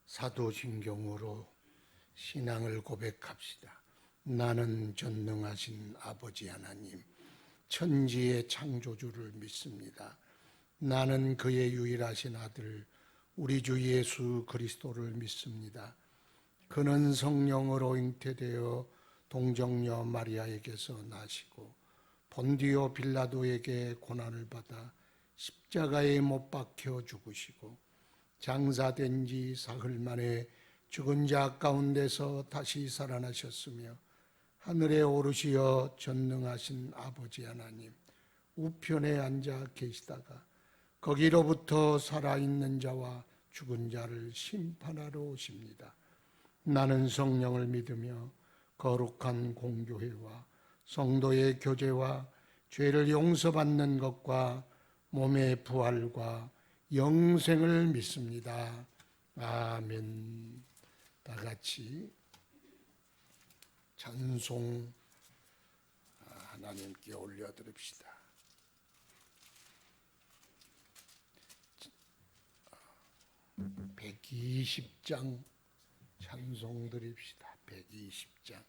사도신경으로 신앙을 고백합시다. 나는 전능하신 아버지 하나님, 천지의 창조주를 믿습니다. 나는 그의 유일하신 아들 우리 주 예수 그리스도를 믿습니다. 그는 성령으로 잉태되어 동정녀 마리아에게서 나시고 본디오 빌라도에게 고난을 받아 십자가에 못 박혀 죽으시고 장사된 지 사흘 만에 죽은 자 가운데서 다시 살아나셨으며 하늘에 오르시어 전능하신 아버지 하나님 우편에 앉아 계시다가 거기로부터 살아있는 자와 죽은 자를 심판하러 오십니다. 나는 성령을 믿으며 거룩한 공교회와 성도의 교제와 죄를 용서받는 것과 몸의 부활과 영생을 믿습니다. 아멘. 다 같이 찬송 하나님께 올려드립시다. 120장 찬송 드립시다. 120장.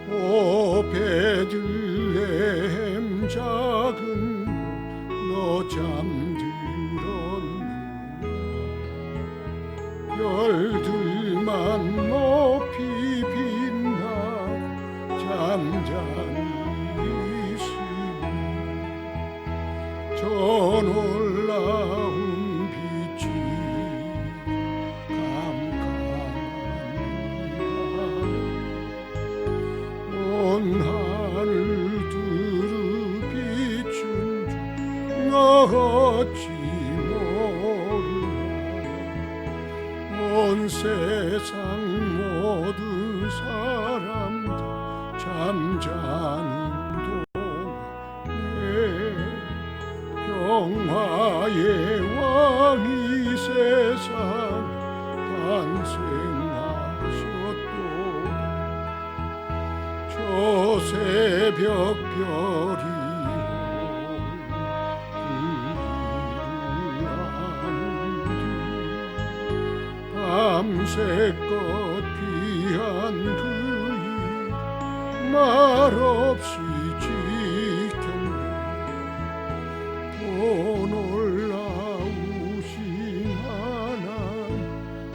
오 베들레헴 작은 너 잠들었느냐. 별들만 높이 빛나 잠잠히 있으니 저 놀라운 빛이 온 하늘 두루 비춘 줄 너 어찌 모르나. 온 세상 모든 사람들 잠자는 동안에 평화의 왕이 세상에 탄생하셨도다. 저 새벽별이 밤새껏 귀한 그의 말없이 지켰네. 또 놀라우신 하나님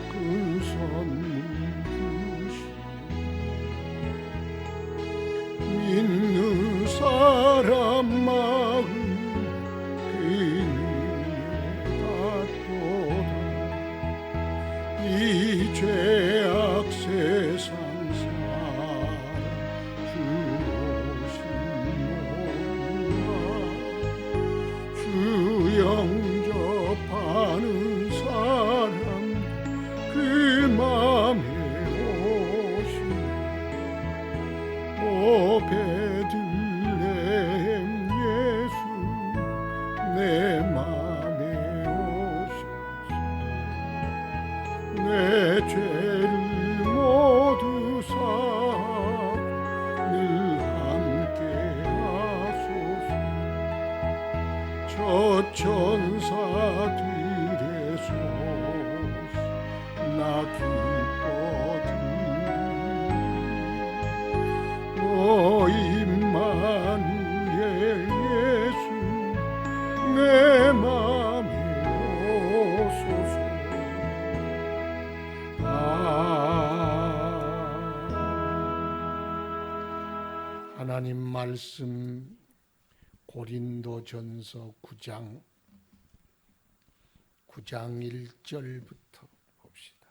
큰 선물 주시네. 믿는 사람 마음 이 죄악 세상 사람 주 오신 모나. 주 영접하는 사람 그 맘에 오시네. 오 베들레헴 예수 내 맘에 내 죄를 모두 사하고 늘 함께 하소서. 저 천사들의 소식 나 기뻐 들으리. 오 임마누엘 예수 내 맘에 오소서. 하나님 말씀 고린도전서 9장 1절부터 봅시다.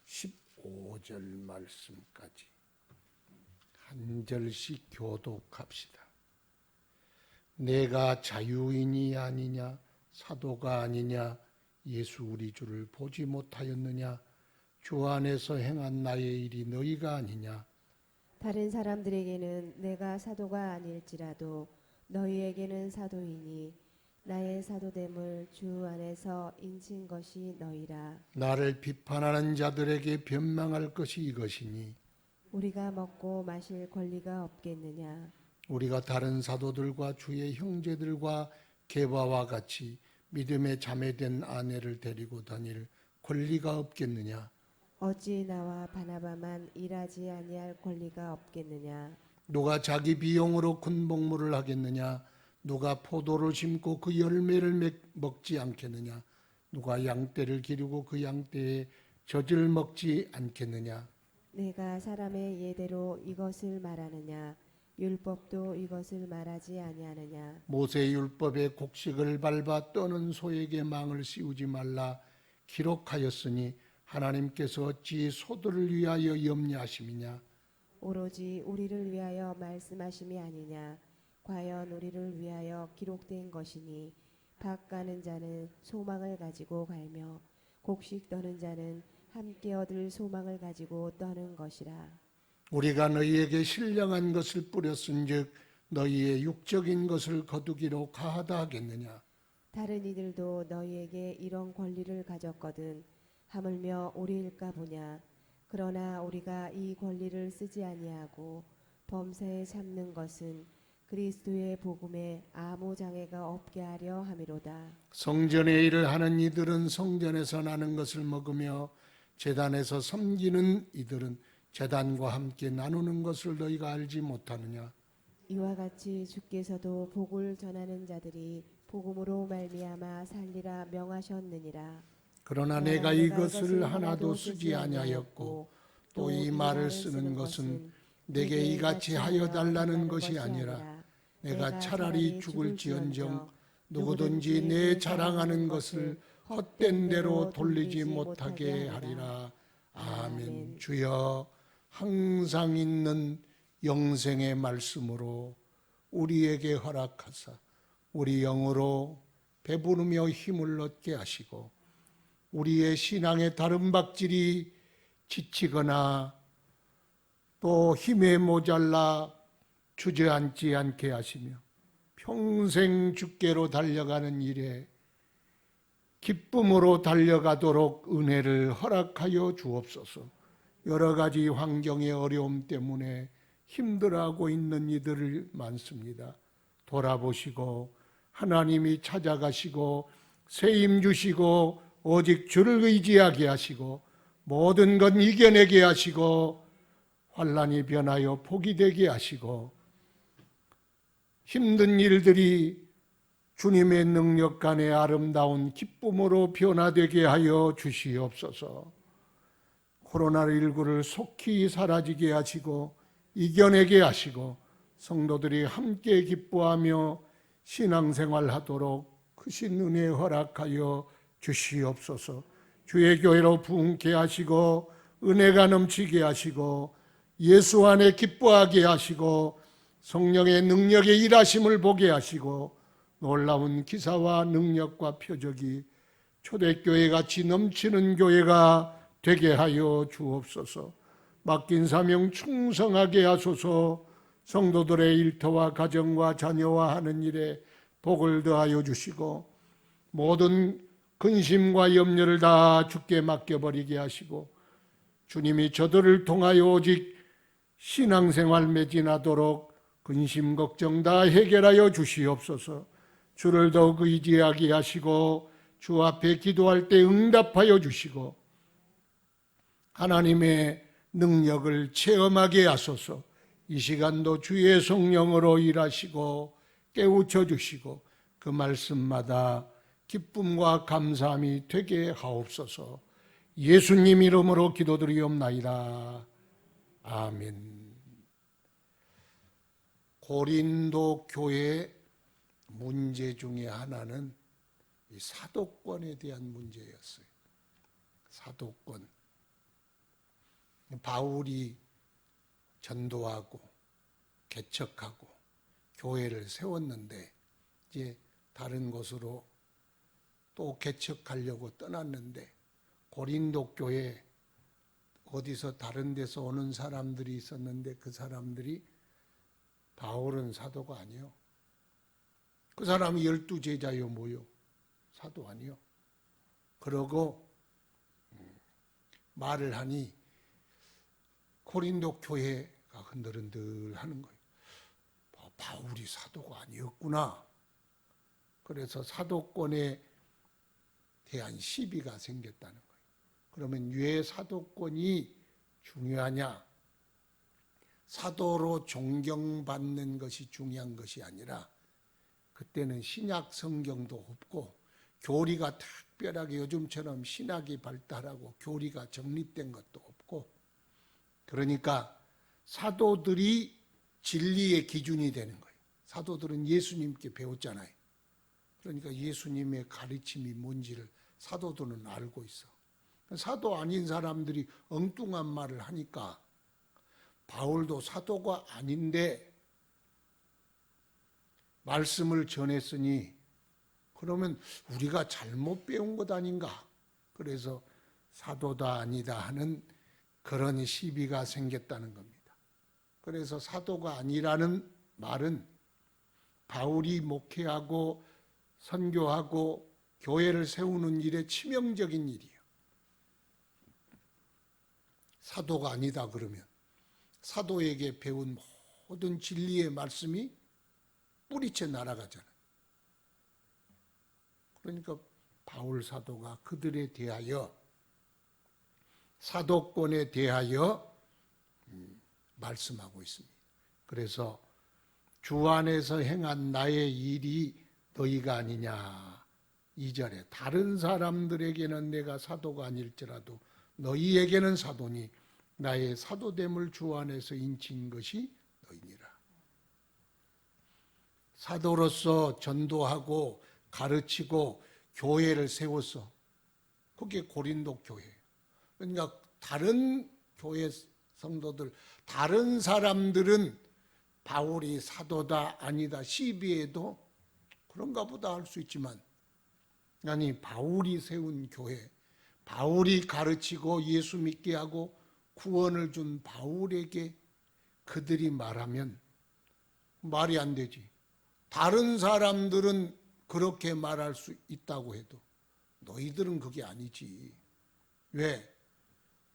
15절 말씀까지 한 절씩 교독합시다. 내가 자유인이 아니냐, 사도가 아니냐, 예수 우리 주를 보지 못하였느냐, 주 안에서 행한 나의 일이 너희가 아니냐. 다른 사람들에게는 내가 사도가 아닐지라도 너희에게는 사도이니 나의 사도됨을 주 안에서 인친 것이 너희라. 나를 비판하는 자들에게 변망할 것이 이것이니 우리가 먹고 마실 권리가 없겠느냐. 우리가 다른 사도들과 주의 형제들과 게바와 같이 믿음에 자매된 아내를 데리고 다닐 권리가 없겠느냐. 어찌 나와 바나바만 일하지 아니할 권리가 없겠느냐. 누가 자기 비용으로 군복무를 하겠느냐. 누가 포도를 심고 그 열매를 먹지 않겠느냐. 누가 양떼를 기르고 그 양떼에 젖을 먹지 않겠느냐. 내가 사람의 예대로 이것을 말하느냐. 율법도 이것을 말하지 아니하느냐. 모세 율법의 곡식을 밟아 떠는 소에게 망을 씌우지 말라 기록하였으니 하나님께서 어찌 소들을 위하여 염려하심이냐. 오로지 우리를 위하여 말씀하심이 아니냐. 과연 우리를 위하여 기록된 것이니 밭 가는 자는 소망을 가지고 갈며 곡식 떠는 자는 함께 얻을 소망을 가지고 떠는 것이라. 우리가 너희에게 신령한 것을 뿌렸은즉 너희의 육적인 것을 거두기로 가하다 하겠느냐. 다른 이들도 너희에게 이런 권리를 가졌거든 하물며 우리일까 보냐. 그러나 우리가 이 권리를 쓰지 아니하고 범사에 참는 것은 그리스도의 복음에 아무 장애가 없게 하려 함이로다. 성전의 일을 하는 이들은 성전에서 나는 것을 먹으며 제단에서 섬기는 이들은 제단과 함께 나누는 것을 너희가 알지 못하느냐. 이와 같이 주께서도 복을 전하는 자들이 복음으로 말미암아 살리라 명하셨느니라. 그러나 내가 이것을 하나도 쓰지 아니하였고 또 이 말을 쓰는 것은 내게 이같이 하여 달라는 것이 아니라 내가 차라리 죽을지언정 누구든지 내 자랑하는 것을 헛된 대로 돌리지 못하게 하리라. 아멘. 주여 항상 있는 영생의 말씀으로 우리에게 허락하사 우리 영으로 배부르며 힘을 얻게 하시고 우리의 신앙의 다른 박질이 지치거나 또 힘에 모자라 주저앉지 않게 하시며 평생 주께로 달려가는 일에 기쁨으로 달려가도록 은혜를 허락하여 주옵소서. 여러 가지 환경의 어려움 때문에 힘들어하고 있는 이들을 많습니다. 돌아보시고 하나님이 찾아가시고 새 힘 주시고 오직 주를 의지하게 하시고 모든 것 이겨내게 하시고 환난이 변하여 복이 되게 하시고 힘든 일들이 주님의 능력 간의 아름다운 기쁨으로 변화되게 하여 주시옵소서. 코로나19를 속히 사라지게 하시고 이겨내게 하시고 성도들이 함께 기뻐하며 신앙생활하도록 크신 은혜 허락하여 주시옵소서. 주의 교회로 부흥케 하시고 은혜가 넘치게 하시고 예수 안에 기뻐하게 하시고 성령의 능력의 일하심을 보게 하시고 놀라운 기사와 능력과 표적이 초대교회같이 넘치는 교회가 되게 하여 주옵소서. 맡긴 사명 충성하게 하소서. 성도들의 일터와 가정과 자녀와 하는 일에 복을 더하여 주시고 모든 근심과 염려를 다 주께 맡겨버리게 하시고 주님이 저들을 통하여 오직 신앙생활 매진하도록 근심 걱정 다 해결하여 주시옵소서. 주를 더욱 의지하게 하시고 주 앞에 기도할 때 응답하여 주시고 하나님의 능력을 체험하게 하소서. 이 시간도 주의 성령으로 일하시고 깨우쳐 주시고 그 말씀마다 기쁨과 감사함이 되게 하옵소서. 예수님 이름으로 기도드리옵나이다. 아멘. 고린도 교회 문제 중에 하나는 이 사도권에 대한 문제였어요. 사도권. 바울이 전도하고 개척하고 교회를 세웠는데 이제 다른 곳으로 또 개척하려고 떠났는데 고린도 교회 어디서 다른 데서 오는 사람들이 있었는데 그 사람들이 바울은 사도가 아니요 그 사람이 12제자요 뭐요? 사도 아니요. 그러고 말을 하니 고린도 교회가 흔들흔들 하는 거예요. 바울이 사도가 아니었구나. 그래서 사도권에 대한 시비가 생겼다는 거예요. 그러면 왜 사도권이 중요하냐? 사도로 존경받는 것이 중요한 것이 아니라 그때는 신약 성경도 없고 교리가 특별하게 요즘처럼 신학이 발달하고 교리가 정립된 것도 없고, 그러니까 사도들이 진리의 기준이 되는 거예요. 사도들은 예수님께 배웠잖아요. 그러니까 예수님의 가르침이 뭔지를 사도들은 알고 있어. 사도 아닌 사람들이 엉뚱한 말을 하니까 바울도 사도가 아닌데 말씀을 전했으니 그러면 우리가 잘못 배운 것 아닌가? 그래서 사도다 아니다 하는 그런 시비가 생겼다는 겁니다. 그래서 사도가 아니라는 말은 바울이 목회하고 선교하고 교회를 세우는 일에 치명적인 일이에요. 사도가 아니다 그러면 사도에게 배운 모든 진리의 말씀이 뿌리째 날아가잖아요. 그러니까 바울 사도가 그들에 대하여 사도권에 대하여 말씀하고 있습니다. 그래서 주 안에서 행한 나의 일이 너희가 아니냐. 2절에 다른 사람들에게는 내가 사도가 아닐지라도 너희에게는 사도니 나의 사도됨을 주 안에서 인친 것이 너희니라. 사도로서 전도하고 가르치고 교회를 세웠어. 그게 고린도 교회예요. 그러니까 다른 교회 성도들, 다른 사람들은 바울이 사도다 아니다 시비해도 그런가 보다 할 수 있지만, 아니 바울이 세운 교회, 바울이 가르치고 예수 믿게 하고 구원을 준 바울에게 그들이 말하면 말이 안 되지. 다른 사람들은 그렇게 말할 수 있다고 해도 너희들은 그게 아니지. 왜?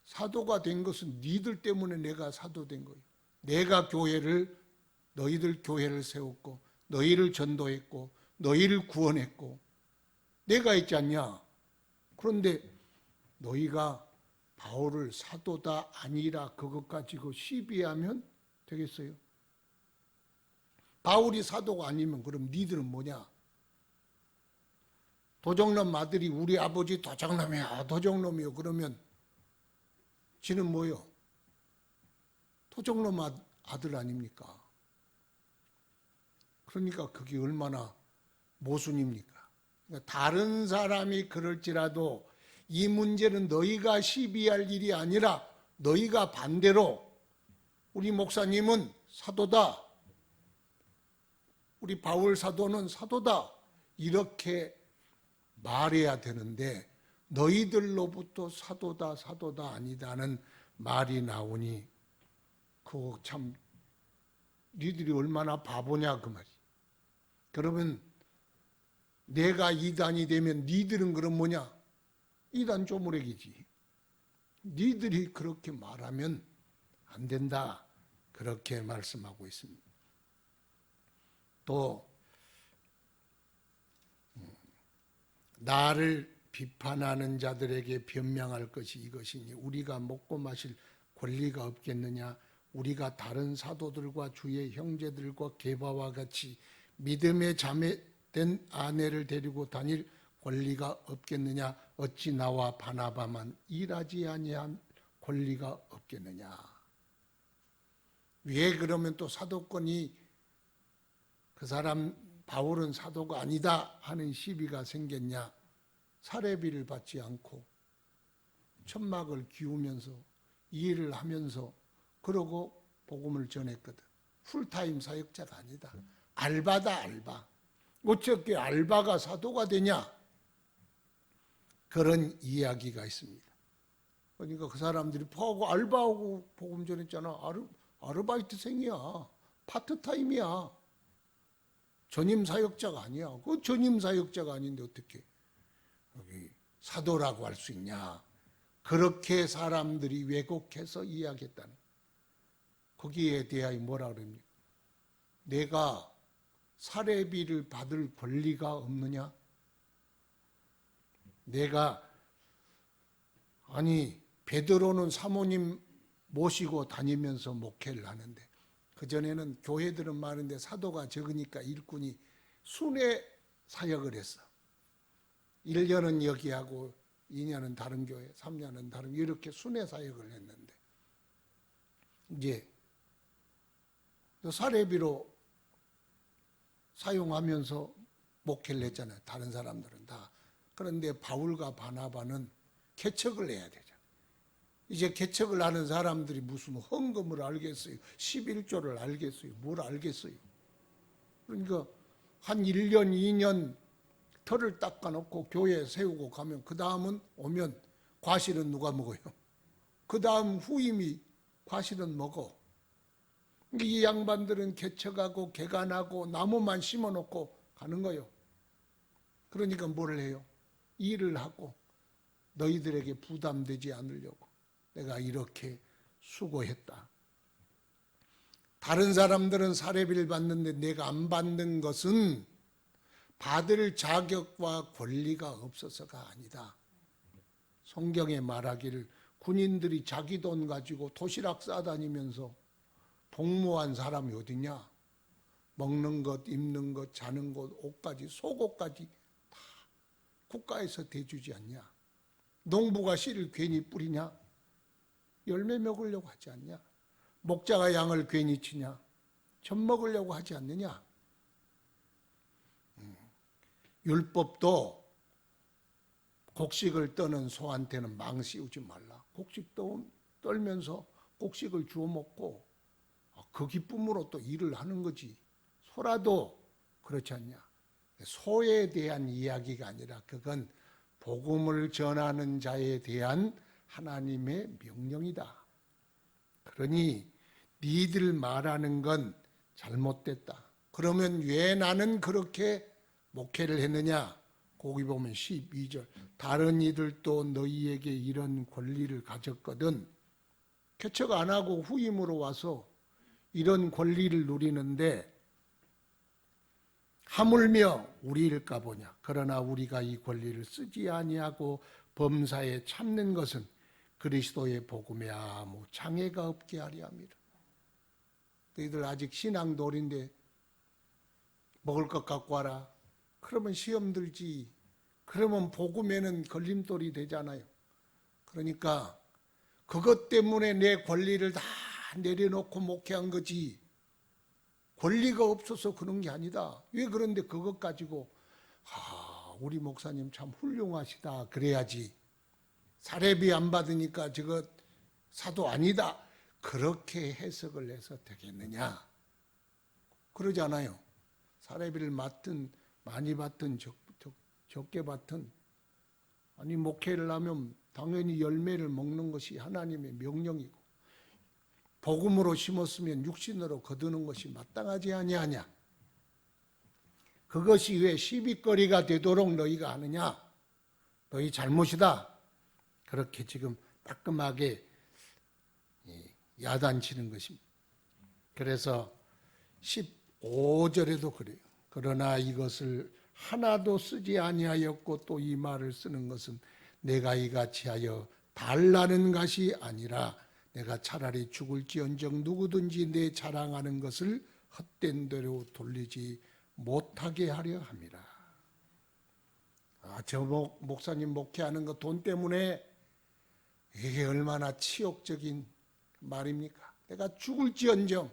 사도가 된 것은 니들 때문에 내가 사도 된 거예요. 내가 너희들 교회를 세웠고 너희를 전도했고 너희를 구원했고 내가 있지 않냐. 그런데 너희가 바울을 사도다 아니라 그것 가지고 시비하면 되겠어요? 바울이 사도가 아니면 그럼 니들은 뭐냐? 도적놈 아들이 우리 아버지 도적놈이야, 도적놈이요. 그러면 지는 뭐요? 도적놈 아들 아닙니까? 그러니까 그게 얼마나 모순입니까? 그러니까 다른 사람이 그럴지라도 이 문제는 너희가 시비할 일이 아니라 너희가 반대로 우리 목사님은 사도다, 우리 바울 사도는 사도다 이렇게 말해야 되는데 너희들로부터 사도다 사도다 아니다는 말이 나오니 그거 참 니들이 얼마나 바보냐 그 말이. 그러면 내가 이단이 되면 니들은 그럼 뭐냐? 이단 쪼무레기지. 니들이 그렇게 말하면 안 된다. 그렇게 말씀하고 있습니다. 또 나를 비판하는 자들에게 변명할 것이 이것이니 우리가 먹고 마실 권리가 없겠느냐? 우리가 다른 사도들과 주의 형제들과 게바와 같이 믿음의 자매된 아내를 데리고 다닐 권리가 없겠느냐? 어찌 나와 바나바만 일하지 아니한 권리가 없겠느냐? 왜 그러면 또 사도권이 그 사람 바울은 사도가 아니다 하는 시비가 생겼냐? 사례비를 받지 않고 천막을 기우면서 일을 하면서 그러고 복음을 전했거든. 풀타임 사역자가 아니다. 알바다 알바. 어떻게 알바가 사도가 되냐? 그런 이야기가 있습니다. 그러니까 그 사람들이 알바하고 복음 전했잖아. 아르바이트생이야. 파트타임이야. 전임 사역자가 아니야. 그 전임 사역자가 아닌데 어떻게 여기 사도라고 할 수 있냐. 그렇게 사람들이 왜곡해서 이야기했다는. 거기에 대하여 뭐라 그럽니까? 내가 사례비를 받을 권리가 없느냐? 내가 아니 베드로는 사모님 모시고 다니면서 목회를 하는데 그전에는 교회들은 많은데 사도가 적으니까 일꾼이 순회 사역을 했어. 1년은 여기 하고 2년은 다른 교회, 3년은 다른 교회 이렇게 순회 사역을 했는데 이제 사례비로 사용하면서 목회를 했잖아요. 다른 사람들은 다. 그런데 바울과 바나바는 개척을 해야 되잖아요. 이제 개척을 하는 사람들이 무슨 헌금을 알겠어요? 11조를 알겠어요? 뭘 알겠어요? 그러니까 한 1년, 2년 털을 닦아놓고 교회에 세우고 가면 그 다음은 오면 과실은 누가 먹어요? 그 다음 후임이 과실은 먹어. 이 양반들은 개척하고 개간하고 나무만 심어놓고 가는 거예요. 그러니까 뭘 해요? 일을 하고 너희들에게 부담되지 않으려고 내가 이렇게 수고했다. 다른 사람들은 사례비를 받는데 내가 안 받는 것은 받을 자격과 권리가 없어서가 아니다. 성경에 말하기를 군인들이 자기 돈 가지고 도시락 싸다니면서 복무한 사람이 어디냐? 먹는 것, 입는 것, 자는 것, 옷까지, 속옷까지 다 국가에서 대주지 않냐? 농부가 씨를 괜히 뿌리냐? 열매 먹으려고 하지 않냐? 목자가 양을 괜히 치냐? 젖 먹으려고 하지 않느냐? 율법도 곡식을 떠는 소한테는 망 씌우지 말라. 곡식 떨면서 곡식을 주워 먹고 그 기쁨으로 또 일을 하는 거지. 소라도 그렇지 않냐? 소에 대한 이야기가 아니라 그건 복음을 전하는 자에 대한 하나님의 명령이다. 그러니 니들 말하는 건 잘못됐다. 그러면 왜 나는 그렇게 목회를 했느냐? 거기 보면 12절 다른 이들도 너희에게 이런 권리를 가졌거든. 개척 안 하고 후임으로 와서 이런 권리를 누리는데 하물며 우리일까 보냐. 그러나 우리가 이 권리를 쓰지 아니하고 범사에 참는 것은 그리스도의 복음에 아무 장애가 없게 하려 합니다. 너희들 아직 신앙돌인데 먹을 것 갖고 와라. 그러면 시험 들지. 그러면 복음에는 걸림돌이 되잖아요. 그러니까 그것 때문에 내 권리를 다 내려놓고 목회한 거지. 권리가 없어서 그런 게 아니다. 왜 그런데 그것 가지고 우리 목사님 참 훌륭하시다 그래야지. 사례비 안 받으니까 저거 사도 아니다. 그렇게 해석을 해서 되겠느냐? 그러잖아요. 사례비를 많이 받든 적게 받든 아니 목회를 하면 당연히 열매를 먹는 것이 하나님의 명령이고 복음으로 심었으면 육신으로 거두는 것이 마땅하지 아니하냐? 그것이 왜 시비거리가 되도록 너희가 하느냐? 너희 잘못이다. 그렇게 지금 따끔하게 야단치는 것입니다. 그래서 15절에도 그래요. 그러나 이것을 하나도 쓰지 아니하였고 또 이 말을 쓰는 것은 내가 이같이 하여 달라는 것이 아니라 내가 차라리 죽을지언정 누구든지 내 자랑하는 것을 헛된 대로 돌리지 못하게 하려 함이라. 저 목사님 목회하는 거 돈 때문에 이게 얼마나 치욕적인 말입니까? 내가 죽을지언정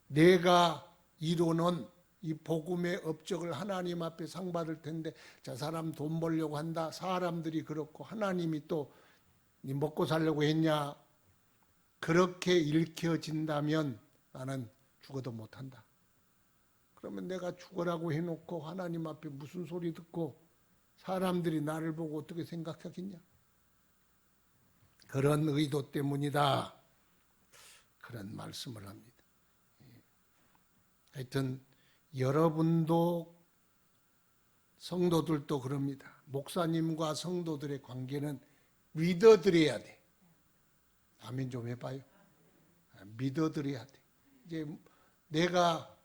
내가 이루는 이 복음의 업적을 하나님 앞에 상 받을 텐데 저 사람 돈 벌려고 한다. 사람들이 그렇고 하나님이 또 네 먹고 살려고 했냐? 그렇게 읽혀진다면 나는 죽어도 못한다. 그러면 내가 죽으라고 해놓고 하나님 앞에 무슨 소리 듣고 사람들이 나를 보고 어떻게 생각하겠냐? 그런 의도 때문이다. 그런 말씀을 합니다. 하여튼 여러분도 성도들도 그럽니다. 목사님과 성도들의 관계는 믿어드려야 돼. 아멘 좀 해봐요. 믿어드려야 돼. 이제 내가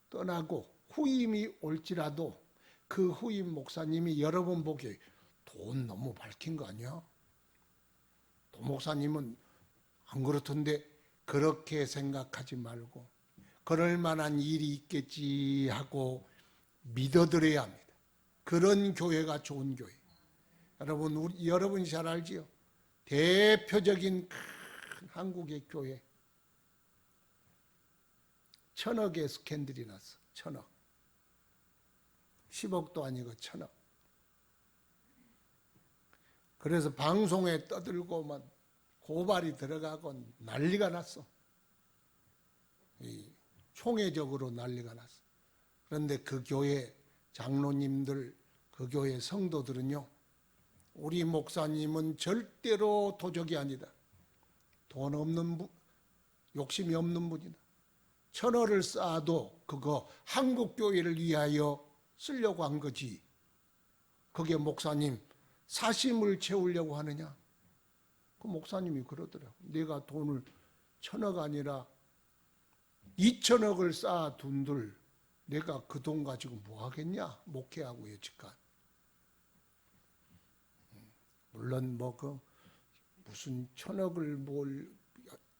떠나고 후임이 올지라도 그 후임 목사님이 여러분 보기에 돈 너무 밝힌 거 아니야? 도 목사님은 안 그렇던데 그렇게 생각하지 말고 그럴 만한 일이 있겠지 하고 믿어드려야 합니다. 그런 교회가 좋은 교회. 여러분이 잘 알지요? 대표적인 큰 한국의 교회 1,000억의 스캔들이 났어. 1,000억. 10억도 아니고 1,000억. 그래서 방송에 떠들고만 고발이 들어가고 난리가 났어. 총회적으로 난리가 났어. 그런데 그 교회 장로님들, 그 교회 성도들은요, 우리 목사님은 절대로 도적이 아니다. 돈 없는 분, 욕심이 없는 분이다. 1,000억을 쌓아도 그거 한국 교회를 위하여 쓰려고 한 거지. 그게 목사님 사심을 채우려고 하느냐? 그 목사님이 그러더라고. 내가 돈을 1,000억 아니라 2,000억을 쌓아둔들 내가 그 돈 가지고 뭐 하겠냐? 목회하고 예측한. 물론 뭐 그 무슨 1,000억을 뭘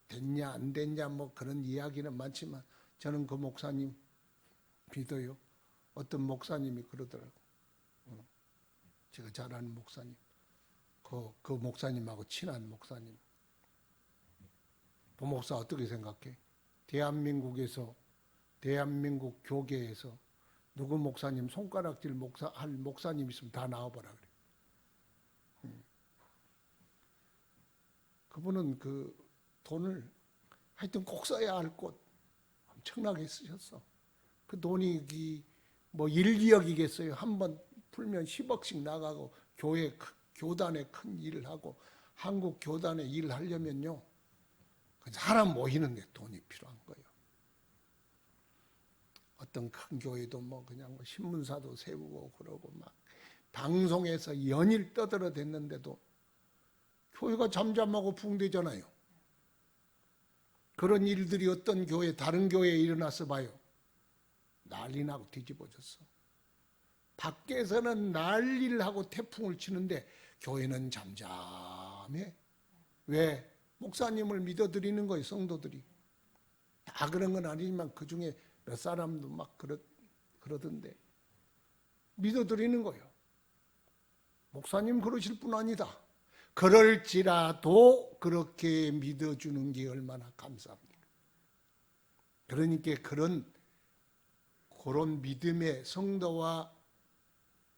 됐냐 안 됐냐 뭐 그런 이야기는 많지만 저는 그 목사님 믿어요. 어떤 목사님이 그러더라고. 제가 잘 아는 목사님. 그 목사님하고 친한 목사님. 그 목사 어떻게 생각해? 대한민국에서 대한민국 교계에서 누구 목사님 손가락질 할 목사님 있으면 다 나와보라 그래. 그분은 그 돈을 하여튼 꼭 써야 할 곳 엄청나게 쓰셨어. 그 돈이 뭐 1, 2억이겠어요. 한번 풀면 10억씩 나가고 교단에 큰 일을 하고 한국 교단에 일을 하려면요. 사람 모이는데 돈이 필요한 거예요. 어떤 큰 교회도 뭐 그냥 뭐 신문사도 세우고 그러고 막 방송에서 연일 떠들어댔는데도 교회가 잠잠하고 붕대잖아요. 그런 일들이 어떤 교회, 다른 교회에 일어나서 봐요. 난리 나고 뒤집어졌어. 밖에서는 난리를 하고 태풍을 치는데 교회는 잠잠해. 왜? 목사님을 믿어드리는 거예요, 성도들이. 다 그런 건 아니지만 그 중에 몇 사람도 막 그러던데. 믿어드리는 거예요. 목사님 그러실 뿐 아니다. 그럴지라도 그렇게 믿어주는 게 얼마나 감사합니까? 그러니까 그런 믿음의 성도와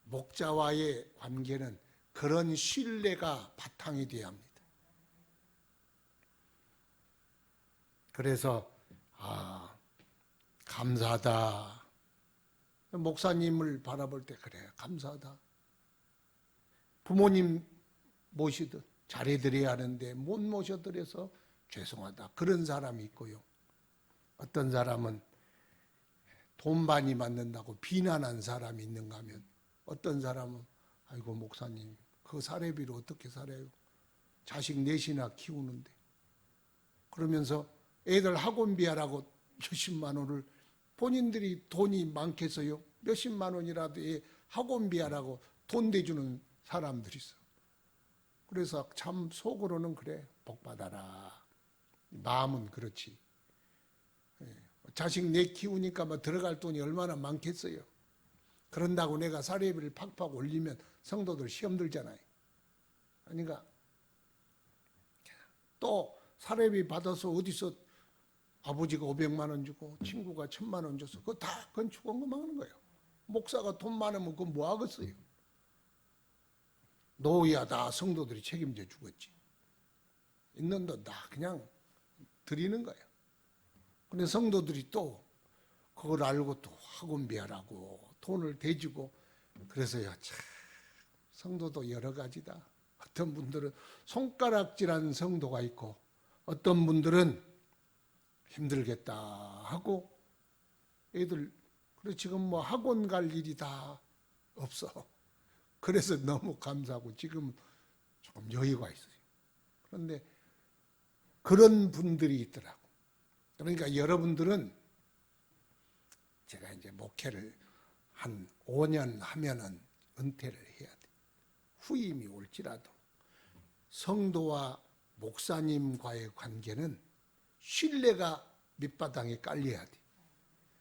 목자와의 관계는 그런 신뢰가 바탕이 되어야 합니다. 그래서 감사하다. 목사님을 바라볼 때 그래 감사하다. 부모님 모시듯 잘해드려야 하는데 못 모셔드려서 죄송하다. 그런 사람이 있고요. 어떤 사람은 돈 많이 받는다고 비난한 사람이 있는가 하면 어떤 사람은 아이고 목사님 그 사례비로 어떻게 살아요? 자식 넷이나 키우는데. 그러면서 애들 학원비 하라고 몇십만 원을 본인들이 돈이 많겠어요? 몇십만 원이라도 학원비 하라고 돈 대주는 사람들이 있어. 그래서 참 속으로는 그래 복 받아라. 마음은 그렇지. 자식 내 키우니까 뭐 들어갈 돈이 얼마나 많겠어요. 그런다고 내가 사례비를 팍팍 올리면 성도들 시험 들잖아요. 그러니까 또 사례비 받아서 어디서 아버지가 500만 원 주고 친구가 1,000만 원 줘서 그거 다 건축원금 하는 거예요. 목사가 돈 많으면 그거 뭐 하겠어요. 노후야 다 성도들이 책임져 주겠지. 있는 돈 다 그냥 드리는 거예요. 근데 성도들이 또 그걸 알고 또 학원비 하라고 돈을 대주고 그래서요 참 성도도 여러 가지다. 어떤 분들은 손가락질한 성도가 있고 어떤 분들은 힘들겠다 하고 애들 그래 지금 뭐 학원 갈 일이 다 없어. 그래서 너무 감사하고 지금 조금 여유가 있어요. 그런데 그런 분들이 있더라고. 그러니까 여러분들은 제가 이제 목회를 한 5년 하면은 은퇴를 해야 돼. 후임이 올지라도 성도와 목사님과의 관계는 신뢰가 밑바닥에 깔려야 돼.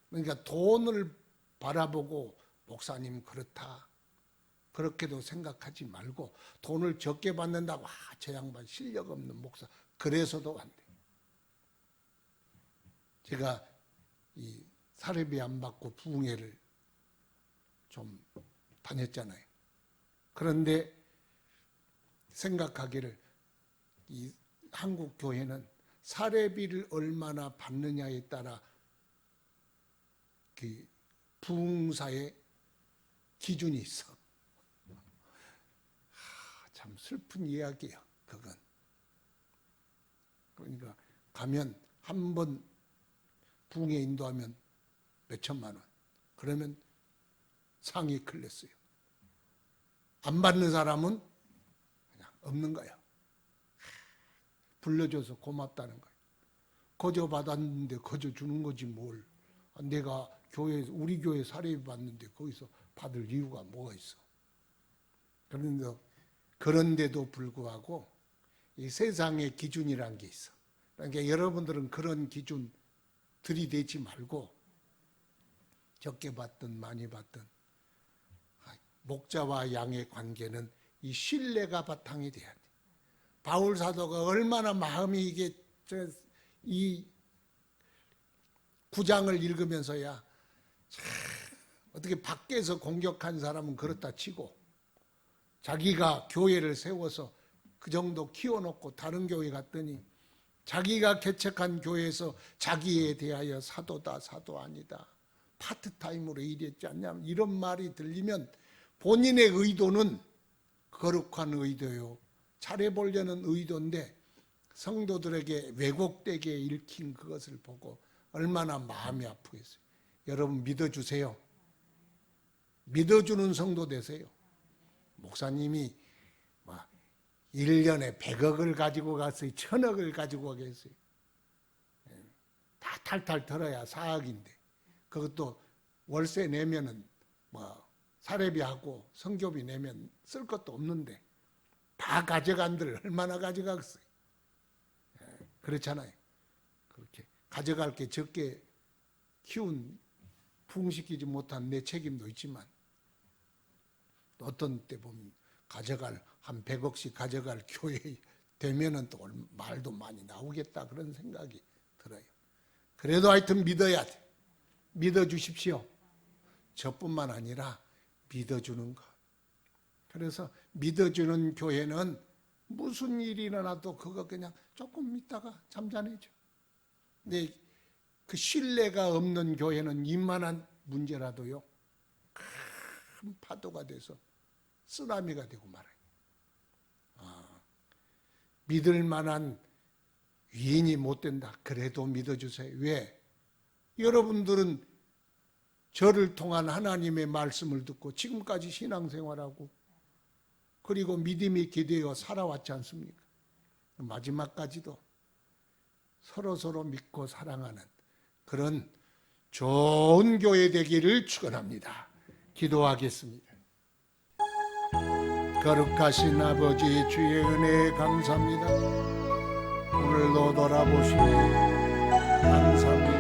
그러니까 돈을 바라보고 목사님 그렇다 그렇게도 생각하지 말고 돈을 적게 받는다고 저 양반 실력 없는 목사 그래서도 안 돼. 제가 이 사례비 안 받고 부흥회를 좀 다녔잖아요. 그런데 생각하기를 이 한국 교회는 사례비를 얼마나 받느냐에 따라 그 부흥사의 기준이 있어. 참 슬픈 이야기야, 그건. 그러니까 가면 한 번 부흥회 인도하면 몇 천만 원. 그러면 상위 클래스예요. 안 받는 사람은 그냥 없는 거야. 불러줘서 고맙다는 거야. 거저 받았는데 거저 주는 거지 뭘. 내가 교회에서 우리 교회 사례비 받는데 거기서 받을 이유가 뭐가 있어. 그런데도 불구하고 이 세상의 기준이란 게 있어. 그러니까 여러분들은 그런 기준 들이대지 말고 적게 받든 많이 받든 목자와 양의 관계는 이 신뢰가 바탕이 돼야 돼. 바울 사도가 얼마나 마음이 이게 이 9장을 읽으면서야 어떻게 밖에서 공격한 사람은 그렇다 치고 자기가 교회를 세워서 그 정도 키워놓고 다른 교회 갔더니 자기가 개척한 교회에서 자기에 대하여 사도다 사도 아니다 파트타임으로 일했지 않냐 이런 말이 들리면 본인의 의도는 거룩한 의도요 잘해보려는 의도인데 성도들에게 왜곡되게 읽힌 그것을 보고 얼마나 마음이 아프겠어요. 여러분 믿어주세요. 믿어주는 성도 되세요. 목사님이 1년에 100억을 가지고 갔어요. 1000억을 가지고 가겠어요. 다 탈탈 털어야 4억인데 그것도 월세 내면은 사례비하고 성교비 내면 쓸 것도 없는데 다 가져간들 얼마나 가져갔어요. 그렇잖아요. 그렇게 가져갈 게 적게 키운 부흥시키지 못한 내 책임도 있지만 또 어떤 때 보면 가져갈 한 100억씩 가져갈 교회 되면은 또 말도 많이 나오겠다 그런 생각이 들어요. 그래도 하여튼 믿어야 돼. 믿어주십시오. 저뿐만 아니라 믿어주는 것. 그래서 믿어주는 교회는 무슨 일이 일어나도 그거 그냥 조금 있다가 잠잠해져. 근데 그 신뢰가 없는 교회는 이만한 문제라도요 큰 파도가 돼서 쓰나미가 되고 말아요. 믿을 만한 위인이 못 된다. 그래도 믿어주세요. 왜? 여러분들은 저를 통한 하나님의 말씀을 듣고 지금까지 신앙생활하고 그리고 믿음이 기대어 살아왔지 않습니까? 마지막까지도 서로 믿고 사랑하는 그런 좋은 교회 되기를 축원합니다. 기도하겠습니다. 거룩하신 아버지 주의 은혜에 감사합니다. 오늘도 돌아보시니 감사합니다.